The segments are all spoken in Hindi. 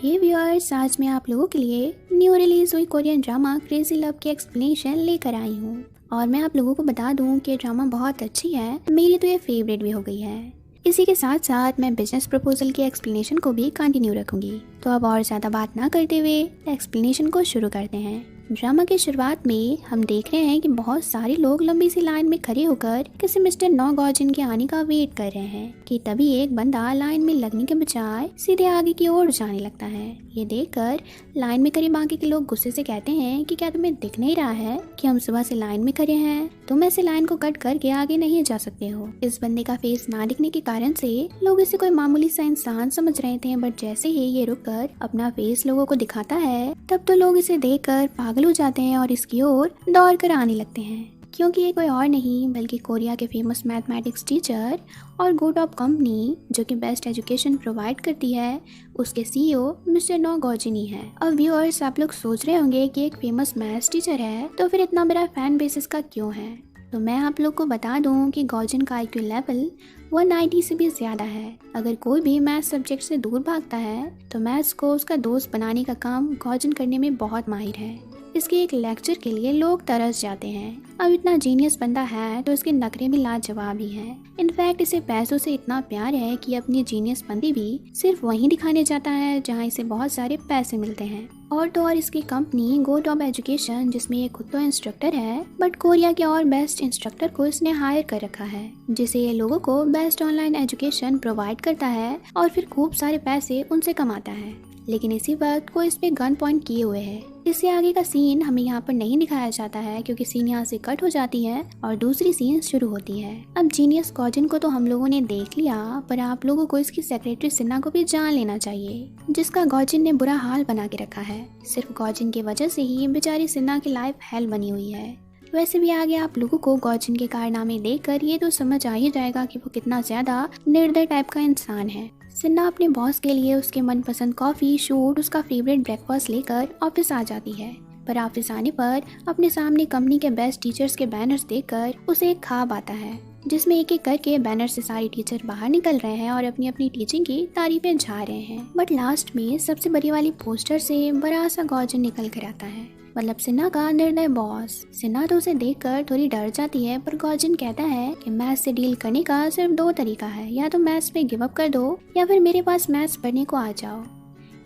हे व्यूअर्स, आज मैं आप लोगों के लिए न्यू रिलीज हुई कोरियन ड्रामा क्रेजी लव की एक्सप्लेनेशन लेकर आई हूँ। और मैं आप लोगों को बता दूँ कि ड्रामा बहुत अच्छी है, मेरी तो ये फेवरेट भी हो गई है। इसी के साथ साथ मैं बिजनेस प्रपोजल की एक्सप्लेनेशन को भी कंटिन्यू रखूंगी। तो अब और ज़्यादा बात ना करते हुए एक्सप्लेनेशन को शुरू करते हैं। ड्रामा की शुरुआत में हम देख रहे हैं कि बहुत सारे लोग लंबी सी लाइन में खड़े होकर किसी मिस्टर नौ गॉर्जिन के आने का वेट कर रहे हैं कि तभी एक बंदा लाइन में लगने के बजाय सीधे आगे की ओर जाने लगता है। ये देखकर लाइन में खड़े बाकी के लोग गुस्से से कहते हैं कि क्या तुम्हें दिख नहीं रहा है कि हम सुबह से लाइन में खड़े हैं, तुम ऐसे लाइन को कट करके आगे नहीं जा सकते हो। इस बंदे का फेस ना दिखने के कारण से लोग इसे कोई मामूली सा इंसान समझ रहे थे, बट जैसे ही ये रुककर अपना फेस लोगों को दिखाता है तब तो लोग इसे देखकर पागल हो जाते हैं और इसकी ओर दौड़ कर आने लगते हैं, क्योंकि ये कोई और नहीं बल्कि कोरिया के फेमस मैथमेटिक्स टीचर और गोटॉप कंपनी जो कि बेस्ट एजुकेशन प्रोवाइड करती है उसके सीईओ मिस्टर नो गॉर्जिन ही है। अब व्यूअर्स, आप लोग सोच रहे होंगे कि एक फेमस मैथ्स टीचर है तो फिर इतना बड़ा फैन बेस इसका क्यों है। तो मैं आप लोग को बता दूं कि गॉर्जिन का IQ लेवल 190 से भी ज्यादा है। अगर कोई भी मैथ्स सब्जेक्ट से दूर भागता है तो मैथ्स को उसका दोस्त बनाने का काम गॉर्जिन करने में बहुत माहिर है। इसके एक लेक्चर के लिए लोग तरस जाते हैं। अब इतना जीनियस बंदा है तो इसके नखरे भी लाजवाब ही है। इनफैक्ट इसे पैसों से इतना प्यार है कि अपनी जीनियस बंदी भी सिर्फ वहीं दिखाने जाता है जहां इसे बहुत सारे पैसे मिलते हैं। और तो और इसकी कंपनी गो टॉप एजुकेशन, जिसमें ये खुद तो इंस्ट्रक्टर है बट कोरिया के और बेस्ट इंस्ट्रक्टर को इसने हायर कर रखा है, जिसे ये लोगों को बेस्ट ऑनलाइन एजुकेशन प्रोवाइड करता है और फिर खूब सारे पैसे उनसे कमाता है। लेकिन इसी वक्त वो इस पे गन पॉइंट किए हुए है। इससे आगे का सीन हमें यहाँ पर नहीं दिखाया जाता है क्योंकि सीन यहाँ से कट हो जाती है और दूसरी सीन शुरू होती है। अब जीनियस गॉर्जिन को तो हम लोगों ने देख लिया, पर आप लोगों को इसकी सेक्रेटरी सिन्हा को भी जान लेना चाहिए, जिसका गॉर्जिन ने बुरा हाल बना के रखा है। सिर्फ गॉर्जिन की वजह से ही बेचारी सिन्हा की लाइफ हेल बनी हुई है। वैसे भी आगे आप लोगों को गॉर्जिन के कारनामे देखकर ये तो समझ आ ही जाएगा कि वो कितना ज्यादा निर्दय टाइप का इंसान है। सिन्हा अपने बॉस के लिए उसके मनपसंद कॉफी, शूट, उसका फेवरेट ब्रेकफास्ट लेकर ऑफिस आ जाती है, पर ऑफिस आने पर अपने सामने कंपनी के बेस्ट टीचर्स के बैनर्स देखकर उसे एक ख्वाब आता है, जिसमें एक एक करके बैनर से सारे टीचर बाहर निकल रहे हैं और अपनी अपनी टीचिंग की तारीफें झा रहे हैं। बट लास्ट में सबसे बड़ी वाली पोस्टर से बड़ा सा गॉर्जिन निकल कर आता है, मतलब सिन्हा का निर्दय बॉस। सिन्हा तो उसे देखकर थोड़ी डर जाती है, पर गॉर्जिन कहता है कि मैथ्स से डील करने का सिर्फ 2 तरीका है, या तो मैथ्स पे गिव अप कर दो या फिर मेरे पास मैथ्स पढ़ने को आ जाओ।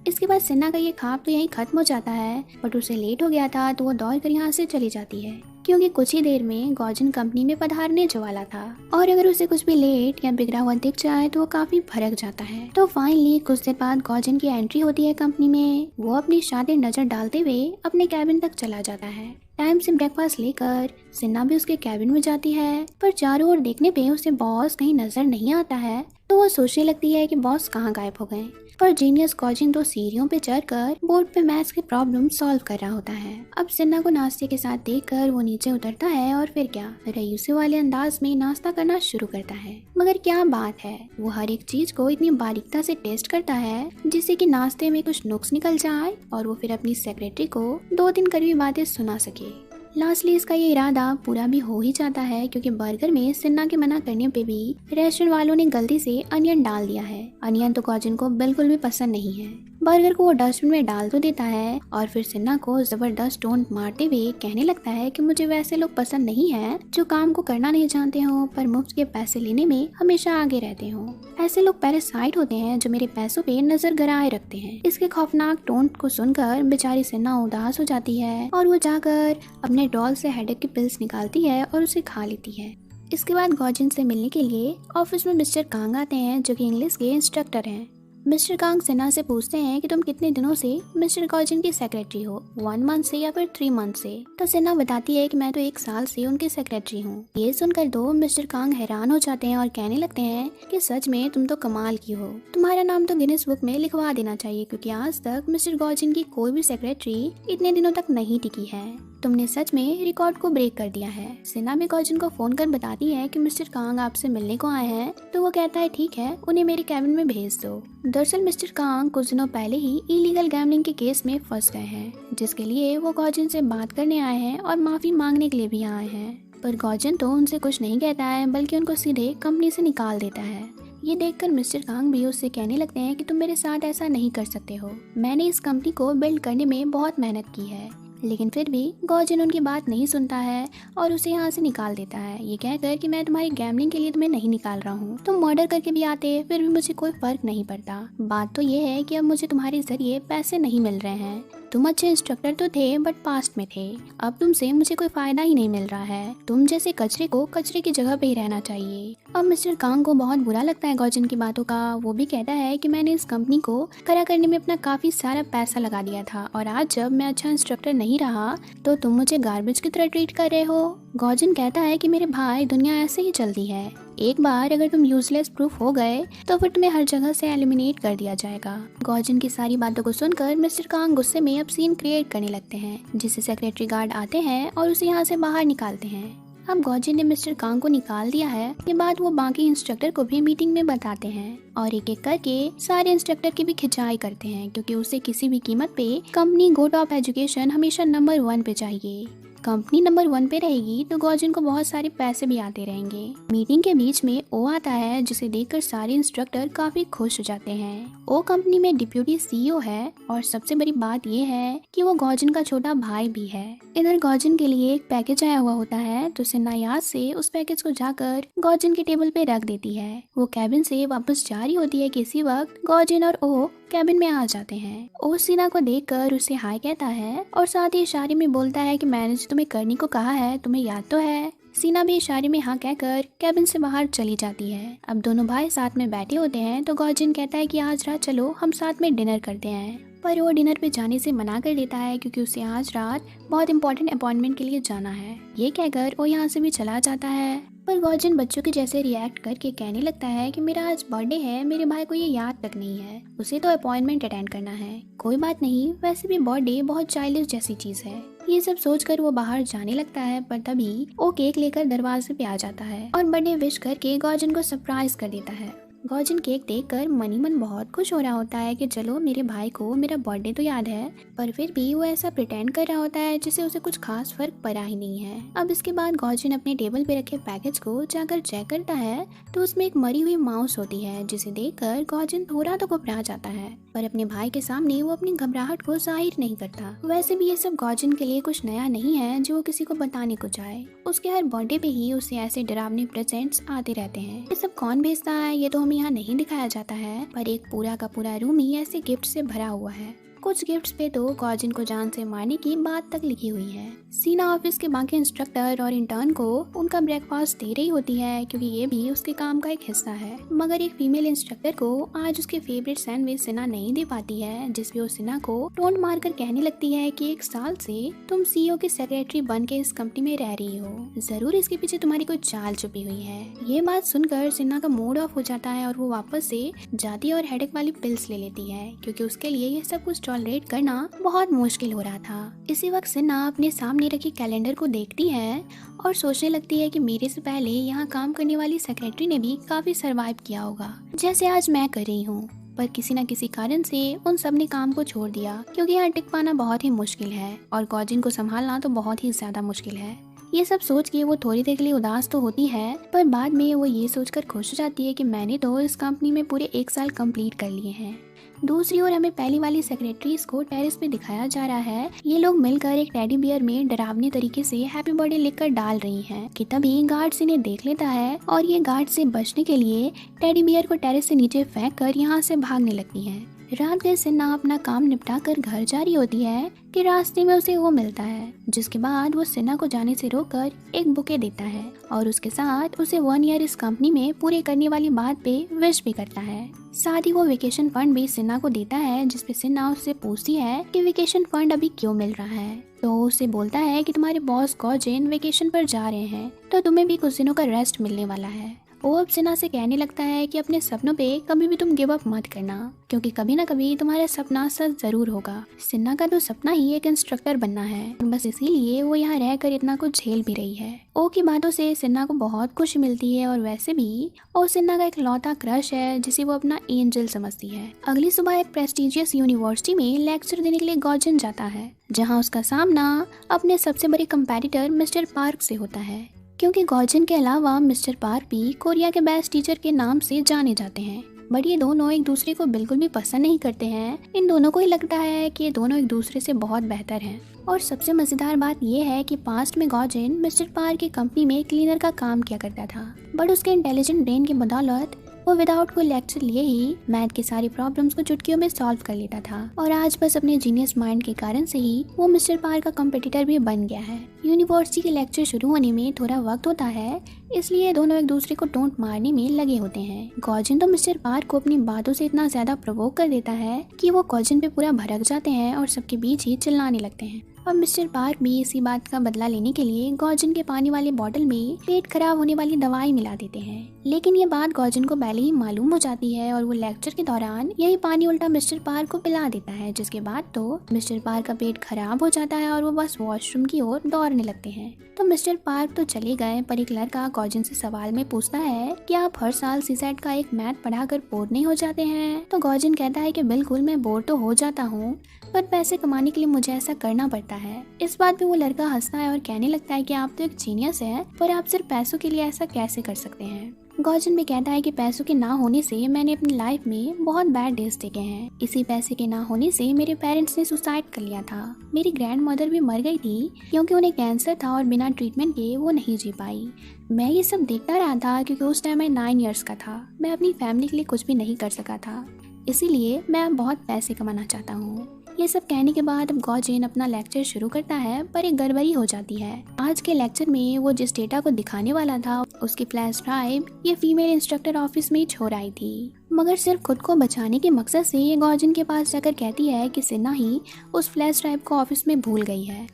इसके बाद सिन्हा का ये ख्वाब तो यहीं खत्म हो जाता है, बट उसे लेट हो गया था तो वो दौड़ कर यहाँ से चली जाती है, क्योंकि कुछ ही देर में गॉर्जिन कंपनी में पधारने जो वाला था और अगर उसे कुछ भी लेट या बिगड़ा हुआ दिख जाए तो वो काफी भड़क जाता है। तो फाइनली कुछ देर बाद गॉर्जिन की एंट्री होती है कंपनी में। वो अपनी शातिर नजर डालते हुए अपने कैबिन तक चला जाता है। टाइम से ब्रेकफास्ट लेकर सिन्हा भी उसके कैबिन में जाती है, पर चारों ओर देखने पे उसे बॉस कहीं नजर नहीं आता है, तो वो सोचने लगती है कि बॉस कहाँ गायब हो गए। पर जीनियस गॉर्जिन तो सीढ़ियों पे चढ़कर बोर्ड पे मैथ्स के प्रॉब्लम सॉल्व कर रहा होता है। अब सिन्हा को नाश्ते के साथ देखकर वो नीचे उतरता है और फिर क्या रईसी वाले अंदाज में नाश्ता करना शुरू करता है। मगर क्या बात है, वो हर एक चीज को इतनी बारीकता से टेस्ट करता है जिससे कि नाश्ते में कुछ नुक्स निकल जाए और वो फिर अपनी सेक्रेटरी को 2-3 कड़वी बातें सुना सके। लास्टली इसका ये इरादा पूरा भी हो ही जाता है, क्योंकि बर्गर में सिन्हा के मना करने पे भी रेस्टोरेंट वालों ने गलती से अनियन डाल दिया है। अनियन तो गॉर्जिन को बिल्कुल भी पसंद नहीं है। बर्गर को वो डस्टबिन में डाल तो देता है और फिर सिन्हा को जबरदस्त टोंट मारते हुए कहने लगता है कि मुझे वैसे लोग पसंद नहीं है जो काम को करना नहीं जानते हो पर मुफ्त के पैसे लेने में हमेशा आगे रहते हो। ऐसे लोग पैरासाइट होते हैं जो मेरे पैसों पे नजर गड़ाए रखते हैं। इसके खौफनाक टोंट को सुनकर बेचारी सिन्हा उदास हो जाती है और वो जाकर अपने डॉल से हेडेक की पिल्स निकालती है और उसे खा लेती है। इसके बाद गॉर्जिन से मिलने के लिए ऑफिस में मिस्टर कांग आते हैं, जो कि इंग्लिश के इंस्ट्रक्टर हैं। मिस्टर कांग सिन्हा से पूछते हैं कि तुम कितने दिनों से मिस्टर गॉर्जिन की सेक्रेटरी हो, 1 मंथ से या फिर 3 मंथ से। तो सिन्हा बताती है कि मैं तो 1 साल से उनकी सेक्रेटरी हूँ। ये सुनकर दो मिस्टर कांग हैरान हो जाते हैं और कहने लगते हैं कि सच में तुम तो कमाल की हो, तुम्हारा नाम तो गिनीज बुक में लिखवा देना चाहिए, क्योंकि आज तक मिस्टर गॉर्जिन की कोई भी सेक्रेटरी इतने दिनों तक नहीं टिकी है। तुमने सच में रिकॉर्ड को ब्रेक कर दिया है। सिन्हा भी गॉर्जिन को फोन कर बताती है कि मिस्टर कांग आपसे मिलने को आए हैं, तो वो कहता है ठीक है, उन्हें मेरे कैबिन में भेज दो। दरअसल मिस्टर कांग कुछ दिनों पहले ही इलीगल गैम्बलिंग के केस में फंस गए हैं, जिसके लिए वो गॉर्जिन से बात करने आए हैं और माफी मांगने के लिए भी आए हैं। पर गॉर्जिन तो उनसे कुछ नहीं कहता है, बल्कि उनको सीधे कंपनी से निकाल देता है। ये देखकर मिस्टर कांग भी उससे कहने लगते हैं कि तुम मेरे साथ ऐसा नहीं कर सकते हो, मैंने इस कंपनी को बिल्ड करने में बहुत मेहनत की है। लेकिन फिर भी गॉजिन उनकी बात नहीं सुनता है और उसे यहाँ से निकाल देता है, ये कहकर कि मैं तुम्हारी गैम्बलिंग के लिए तुम्हें नहीं निकाल रहा हूँ, तुम मर्डर करके भी आते फिर भी मुझे कोई फर्क नहीं पड़ता। बात तो ये है कि अब मुझे तुम्हारे जरिए पैसे नहीं मिल रहे हैं, तुम अच्छे इंस्ट्रक्टर तो थे बट पास्ट में थे, अब तुमसे मुझे कोई फायदा ही नहीं मिल रहा है, तुम जैसे कचरे को कचरे की जगह पे ही रहना चाहिए। अब मिस्टर कांग को बहुत बुरा लगता है गॉजिन की बातों का। वो भी कहता है कि मैंने इस कंपनी को खड़ा करने में अपना काफी सारा पैसा लगा दिया था और आज जब मैं अच्छा इंस्ट्रक्टर नहीं रहा तो तुम मुझे गार्बेज की तरह ट्रीट कर रहे हो। गॉजिन कहता है कि मेरे भाई दुनिया ऐसे ही चलती है, एक बार अगर तुम यूजलेस प्रूफ हो गए तो फिर तुम्हें हर जगह से एलिमिनेट कर दिया जाएगा। गॉजिन की सारी बातों को सुनकर मिस्टर कांग गुस्से में अब सीन क्रिएट करने लगते हैं, जिससे सेक्रेटरी गार्ड आते हैं और उसे यहाँ से बाहर निकालते हैं। अब गॉजिन ने मिस्टर कांग को निकाल दिया है, ये बात वो बाकी इंस्ट्रक्टर को भी मीटिंग में बताते हैं और एक एक करके सारे इंस्ट्रक्टर की भी खिंचाई करते हैं, क्योंकि उसे किसी भी कीमत पे कंपनी गो टॉप एजुकेशन हमेशा नंबर 1 पे चाहिए। कंपनी नंबर 1 पे रहेगी तो गॉजिन को बहुत सारे पैसे भी आते रहेंगे। मीटिंग के बीच में ओ आता है, जिसे देखकर सारे इंस्ट्रक्टर काफी खुश हो जाते हैं। ओ कंपनी में डिप्यूटी सीईओ है और सबसे बड़ी बात ये है कि वो गॉजिन का छोटा भाई भी है। इधर गॉजिन के लिए एक पैकेज आया हुआ होता है तो सिन्हा याद से उस पैकेज को जाकर गॉजिन के टेबल पे रख देती है। वो कैबिन से वापस जा रही होती है कि इसी वक्त गॉजिन और ओ कैबिन में आ जाते हैं। ओ सिन्हा को देखकर उसे हाय कहता है और साथ ही इशारे में बोलता है कि मैंने जो तुम्हें करने को कहा है तुम्हें याद तो है। सीना भी इशारे में हाँ कहकर कैबिन से बाहर चली जाती है। अब दोनों भाई साथ में बैठे होते हैं तो गॉजिन कहता है कि आज रात चलो हम साथ में डिनर करते हैं, पर वो डिनर पे जाने से मना कर देता है क्योंकि उसे आज रात बहुत इंपॉर्टेंट अपॉइंटमेंट के लिए जाना है। ये कहकर वो यहाँ से भी चला जाता है, पर गॉजिन बच्चों के जैसे रिएक्ट करके कहने लगता है कि मेरा आज बर्थडे है, मेरे भाई को ये याद तक नहीं है, उसे तो अपॉइंटमेंट अटेंड करना है। कोई बात नहीं, वैसे भी बर्थडे बहुत चाइल्डिश जैसी चीज है। ये सब सोचकर वो बाहर जाने लगता है, पर तभी वो केक लेकर दरवाजे पे आ जाता है और बर्थडे विश करके गॉजिन को सरप्राइज कर देता है। गॉजिन केक देखकर मन ही मन बहुत खुश हो रहा होता है कि चलो मेरे भाई को मेरा बर्थडे तो याद है, पर फिर भी वो ऐसा प्रिटेंड कर रहा होता है जिससे उसे कुछ खास फर्क पड़ा ही नहीं है। अब इसके बाद गॉजिन अपने टेबल पे रखे पैकेज को जाकर चेक करता है तो उसमें एक मरी हुई माउस होती है, जिसे देखकर गॉजिन थोड़ा तो घबरा जाता है, पर अपने भाई के सामने वो अपनी घबराहट को जाहिर नहीं करता। वैसे भी ये सब गॉजिन के लिए कुछ नया नहीं है जो वो किसी को बताने को जाए। उसके हर बर्थडे पे ही उसे ऐसे डरावने प्रेजेंट्स आते रहते हैं। ये सब कौन भेजता है ये तो हमें यहाँ नहीं दिखाया जाता है, पर एक पूरा का पूरा रूम ही ऐसे गिफ्ट से भरा हुआ है। कुछ गिफ्ट्स पे तो गॉजिन को जान से मारने की बात तक लिखी हुई है। सीना ऑफिस के बाकी इंस्ट्रक्टर और इंटर्न को उनका ब्रेकफास्ट दे रही होती है क्योंकि ये भी उसके काम का एक हिस्सा है, मगर एक फीमेल इंस्ट्रक्टर को आज उसके फेवरेट सैंडविच सिन्हा नहीं दे पाती है, जिसपे वो सिन्हा को टोंट मारकर कहने लगती है कि 1 साल से तुम सीईओ की सेक्रेटरी बन के इस कंपनी में रह रही हो, जरूर इसके पीछे तुम्हारी कोई चाल छुपी हुई है। ये बात सुनकर सिन्हा का मूड ऑफ हो जाता है और वो वापस से जाती और हेडेक वाली पिल्स ले लेती है, क्योंकि उसके लिए ये सब कुछ टॉलरेट करना बहुत मुश्किल हो रहा था। इसी वक्त सिन्हा अपने सामने रखी कैलेंडर को देखती है और सोचने लगती है कि मेरे से पहले यहाँ काम करने वाली सेक्रेटरी ने भी काफी सरवाइव किया होगा, जैसे आज मैं कर रही हूँ, पर किसी न किसी कारण से उन सब ने काम को छोड़ दिया, क्योंकि यहाँ टिक पाना बहुत ही मुश्किल है और गॉजिन को संभालना तो बहुत ही ज्यादा मुश्किल है। ये सब सोच के वो थोड़ी देर के लिए उदास तो होती है, पर बाद में वो ये सोचकर खुश हो जाती है कि मैंने तो इस कंपनी में पूरे 1 साल कंप्लीट कर लिए हैं। दूसरी ओर हमें पहली वाली सेक्रेटरीज को टेरेस पे दिखाया जा रहा है। ये लोग मिलकर एक टेडी बियर में डरावने तरीके से हैप्पी बर्थडे लिखकर डाल रही हैं कि तभी गार्ड्स इन्हें देख लेता है और ये गार्ड से बचने के लिए टेडी बियर को टेरेस से नीचे फेंक कर यहाँ से भागने लगती हैं। रात गए सिन्हा अपना काम निपटा कर घर जा रही होती है कि रास्ते में उसे वो मिलता है, जिसके बाद वो सिन्हा को जाने से रोककर एक बुके देता है और उसके साथ उसे 1 ईयर इस कंपनी में पूरे करने वाली बात पे विश भी करता है। साथ ही वो वेकेशन फंड भी सिन्हा को देता है, जिसपे सिन्हा उससे पूछती है कि वेकेशन फंड अभी क्यों मिल रहा है, तो उसे बोलता है कि तुम्हारे बॉस गॉजिन वेकेशन पर जा रहे हैं तो तुम्हें भी कुछ दिनों का रेस्ट मिलने वाला है। वो अब सिन्हा से कहने लगता है कि अपने सपनों पे कभी भी तुम गिव अप मत करना, क्योंकि कभी ना कभी तुम्हारा सपना सच जरूर होगा। सिन्हा का तो सपना ही एक इंस्ट्रक्टर बनना है, बस इसीलिए वो यहाँ रहकर इतना कुछ झेल भी रही है। ओ की बातों से सिन्हा को बहुत खुशी मिलती है और वैसे भी ओ सिन्हा का एक लौता क्रश है जिसे वो अपना एंजल समझती है। अगली सुबह एक प्रेस्टिजियस यूनिवर्सिटी में लेक्चर देने के लिए गॉजिन जाता है, जहाँ उसका सामना अपने सबसे बड़े कंपेटिटर मिस्टर पार्क से होता है। क्योंकि गॉजिन के अलावा मिस्टर पार्क भी कोरिया के बेस्ट टीचर के नाम से जाने जाते हैं। बट ये दोनों एक दूसरे को बिल्कुल भी पसंद नहीं करते हैं। इन दोनों को ही लगता है कि ये दोनों एक दूसरे से बहुत बेहतर हैं। और सबसे मजेदार बात यह है कि पास्ट में गॉजिन मिस्टर पार्क की कंपनी में क्लीनर का काम किया करता था, बट उसके इंटेलिजेंट ब्रेन की बदौलत वो विदाउट कोई लेक्चर लिए ही मैथ की सारी प्रॉब्लम्स को चुटकियों में सॉल्व कर लेता था। और आज बस अपने जीनियस माइंड के कारण से ही वो मिस्टर पार्क का कॉम्पिटिटर भी बन गया है। यूनिवर्सिटी के लेक्चर शुरू होने में थोड़ा वक्त होता है, इसलिए दोनों एक दूसरे को टोंट मारने में लगे होते हैं। गॉजिन तो मिस्टर पार्क को अपनी बातों से इतना ज्यादा प्रोवोक कर देता है कि वो गॉजिन पे पूरा भड़क जाते हैं और सबके बीच ही चिल्लाने लगते हैं। और मिस्टर पार्क भी इसी बात का बदला लेने के लिए गॉजिन के पानी वाले बॉटल में पेट खराब होने वाली दवाई मिला देते हैं। लेकिन ये बात गॉजिन को पहले ही मालूम हो जाती है और वो लेक्चर के दौरान यही पानी उल्टा मिस्टर पार्क को पिला देता है, जिसके बाद तो मिस्टर पार्क का पेट खराब हो जाता है और वो बस वॉशरूम की ओर दौड़ने लगते हैं। तो मिस्टर पार्क तो चले गए, पर एक लड़का गॉजिन से सवाल में पूछता है कि आप हर साल सीसेट का एक मैथ पढ़ाकर बोर नहीं हो जाते हैं? तो गॉजिन कहता है कि बिल्कुल, मैं बोर तो हो जाता हूँ, पर पैसे कमाने के लिए मुझे ऐसा करना पड़ता है। इस बात पे वो लड़का हंसता है और कहने लगता है कि आप तो एक जीनियस है, पर आप सिर्फ पैसों के लिए ऐसा कैसे कर सकते हैं? गॉजिन भी कहता है कि पैसों के ना होने से मैंने अपनी लाइफ में बहुत बैड डेज देखे हैं। इसी पैसे के ना होने से मेरे पेरेंट्स ने सुसाइड कर लिया था। मेरी ग्रैंड मदर भी मर गई थी क्योंकि उन्हें कैंसर था और बिना ट्रीटमेंट के वो नहीं जी पाई। मैं ये सब देखता रहा था क्योंकि उस टाइम मैं 9 इयर्स का था। मैं अपनी फैमिली के लिए कुछ भी नहीं कर सका था, इसीलिए मैं अब बहुत पैसे कमाना चाहता हूँ। ये सब कहने के बाद अब गॉजिन अपना लेक्चर शुरू करता है, पर एक गड़बड़ी हो जाती है। आज के लेक्चर में वो जिस डेटा को दिखाने वाला था उसकी फ्लैश ड्राइव ये फीमेल इंस्ट्रक्टर ऑफिस में ही छोड़ आई थी, मगर सिर्फ खुद को बचाने के मकसद से ये गॉजिन के पास जाकर कहती है कि सिन्हा ही उस फ्लैश ड्राइव को ऑफिस में भूल गई है।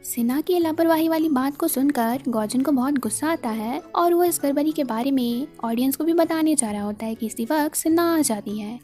सिन्हा की लापरवाही वाली बात को सुनकर गॉजिन को बहुत गुस्सा आता है और वो इस गड़बड़ी के बारे में ऑडियंस को भी बताने जा रहा होता है कि इसी वक्त सिन्हा आ जाती है।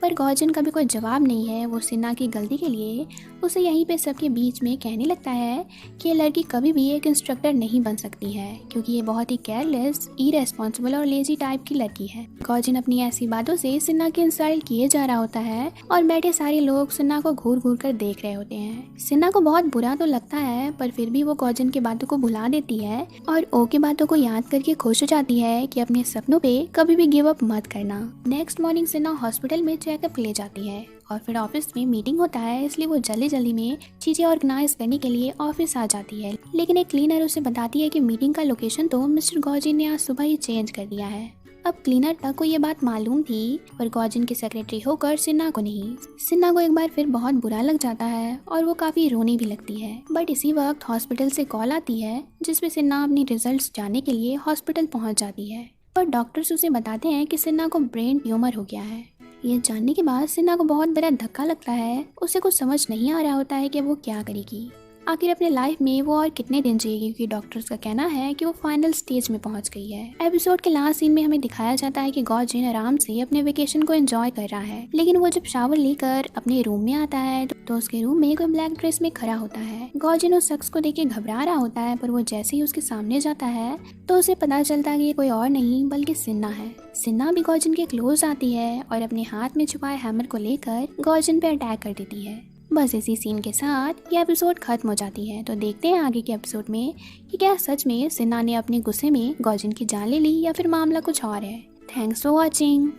पर गॉजिन का भी कोई जवाब नहीं है। वो सिन्हा की गलती के लिए उसे यहीं पे सबके बीच में कहने लगता है कि ये लड़की कभी भी एक इंस्ट्रक्टर नहीं बन सकती है, क्योंकि ये बहुत ही केयरलेस, इरेस्पॉन्सिबल और लेजी टाइप की लड़की है। गॉजिन अपनी ऐसी बातों से सिन्हा की इंसल्ट किए जा रहा होता है और बैठे सारे लोग सिन्हा को घूर घूर कर देख रहे होते हैं। सिन्हा को बहुत बुरा तो लगता है, पर फिर भी वो गॉजिन की बातों को भुला देती है और ओ की बातों को याद करके खुश हो जाती है कि अपने सपनों पे कभी भी गिव अप मत करना। नेक्स्ट मॉर्निंग सिन्हा हॉस्पिटल में चेकअप ले जाती है और फिर ऑफिस में मीटिंग होता है, इसलिए वो जल्दी जल्दी में चीजें ऑर्गेनाइज करने के लिए ऑफिस आ जाती है। लेकिन एक क्लीनर उसे बताती है कि मीटिंग का लोकेशन तो मिस्टर गॉजिन ने आज सुबह ही चेंज कर दिया है। अब क्लीनर तक को ये बात मालूम थी, पर गॉजिन की सेक्रेटरी होकर सिन्हा को नहीं। सिन्हा को एक बार फिर बहुत बुरा लग जाता है और वो काफी रोने भी लगती है। बट इसी वक्त हॉस्पिटल से कॉल आती है, जिसमें सिन्हा अपनी रिजल्ट्स जानने के लिए हॉस्पिटल पहुंच जाती है। पर डॉक्टर्स उसे बताते हैं कि सिन्हा को ब्रेन ट्यूमर हो गया है। ये जानने के बाद सिन्हा को बहुत बड़ा धक्का लगता है। उसे कुछ समझ नहीं आ रहा होता है कि वो क्या करेगी। आखिर अपने लाइफ में वो और कितने दिन जिएगी, क्योंकि डॉक्टर्स का कहना है कि वो फाइनल स्टेज में पहुंच गई है। एपिसोड के लास्ट सीन में हमें दिखाया जाता है कि गॉजिन आराम से अपने वेकेशन को एंजॉय कर रहा है, लेकिन वो जब शावर लेकर अपने रूम में आता है तो उसके रूम में कोई ब्लैक ड्रेस में खड़ा होता है। गॉजिन उस शख्स को देख के घबरा रहा होता है, पर वो जैसे ही उसके सामने जाता है तो उसे पता चलता है कि ये कोई और नहीं बल्कि सिन्हा है। सिन्हा भी गॉजिन के क्लोज आती है और अपने हाथ में छुपाए हैमर को लेकर गॉजिन पे अटैक कर देती है। बस इसी सीन के साथ ये एपिसोड खत्म हो जाती है। तो देखते हैं आगे के एपिसोड में कि क्या सच में सिन्हा ने अपने गुस्से में गॉजिन की जान ले ली या फिर मामला कुछ और है। Thanks for watching.